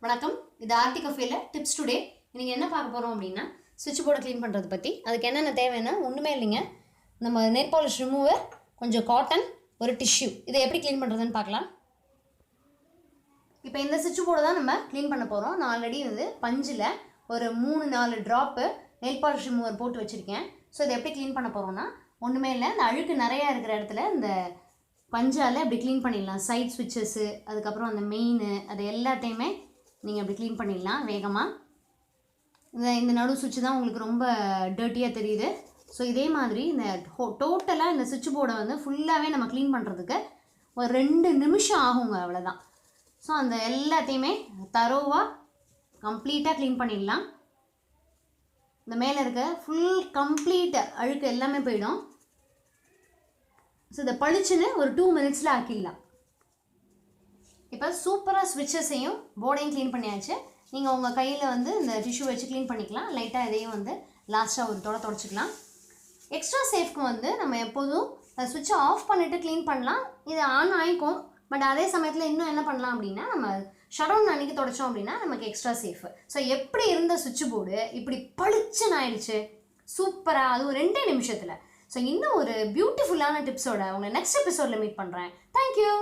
வணக்கம். இது Aarthi கஃபேல tips today. இன்னைக்கு என்ன பார்க்க போகிறோம் அப்படின்னா சுவிட்ச் போர்டை க்ளீன் பண்ணுறது பற்றி. அதுக்கு என்னென்ன தேவைன்னா ஒன்றுமே இல்லைங்க. நம்ம நெயில் பாலிஷ் ரிமூவர், கொஞ்சம் காட்டன், ஒரு டிஷ்யூ. இதை எப்படி க்ளீன் பண்ணுறதுன்னு பார்க்கலாம். இப்போ இந்த சுவிட்ச் போர்டை தான் நம்ம க்ளீன் பண்ண போகிறோம். நான் ஆல்ரெடி பஞ்சில் ஒரு 3-4 ட்ராப்பு நெயில் பாலிஷ் ரிமூவர் போட்டு வச்சுருக்கேன். ஸோ இதை எப்படி க்ளீன் பண்ண போகிறோம்னா ஒன்றுமே இல்லை, இந்த அழுக்கு நிறையா இருக்கிற இடத்துல இந்த பஞ்சால் அப்படி க்ளீன் பண்ணிடலாம். சைட் ஸ்விட்சஸ்ஸு, அதுக்கப்புறம் அந்த மெயின், அது எல்லாத்தையுமே நீங்கள் அப்படி க்ளீன் பண்ணிடலாம் வேகமாக. இந்த நடு சுவிட்ச் தான் உங்களுக்கு ரொம்ப டர்ட்டியாக தெரியுது. ஸோ இதே மாதிரி இந்த டோட்டலாக இந்த சுவிட்ச் போர்டை ஃபுல்லாகவே நம்ம க்ளீன் பண்ணுறதுக்கு ஒரு 2 நிமிஷம் ஆகுங்க, அவ்வளோதான். ஸோ அந்த எல்லாத்தையுமே தரோவாக கம்ப்ளீட்டாக க்ளீன் பண்ணிடலாம். இந்த மேலே இருக்க ஃபுல் கம்ப்ளீட் அழுக்கு எல்லாமே போயிடும். ஸோ இதை பளிச்சுன்னு ஒரு 2 மினிட்ஸில் ஆக்கிடலாம். இப்போ சூப்பராக ஸ்விட்சஸையும் போர்டையும் க்ளீன் பண்ணியாச்சு. நீங்கள் உங்கள் கையில் இந்த டிஷ்யூ வச்சு க்ளீன் பண்ணிக்கலாம். லைட்டாக இதையும் லாஸ்ட்டாக ஒரு தொடச்சிக்கலாம். எக்ஸ்ட்ரா சேஃப்க்கு நம்ம எப்போதும் ஸ்விட்சை ஆஃப் பண்ணிவிட்டு க்ளீன் பண்ணலாம். இது ஆன் ஆகிக்கும். பட் அதே சமயத்தில் இன்னும் என்ன பண்ணலாம் அப்படின்னா, நம்ம ஷடவுன் அன்றைக்கி தொடச்சோம் அப்படின்னா நமக்கு எக்ஸ்ட்ரா சேஃபு. ஸோ எப்படி இருந்த சுவிட்ச் போர்டு இப்படி பளிச்சுன்னு ஆயிடுச்சு சூப்பராக, அதுவும் 2 நிமிஷத்தில். ஸோ இன்னும் ஒரு பியூட்டிஃபுல்லான டிப்ஸோட உங்களை நெக்ஸ்ட் எபிசோடில் மீட் பண்ணுறேன். தேங்க்யூ.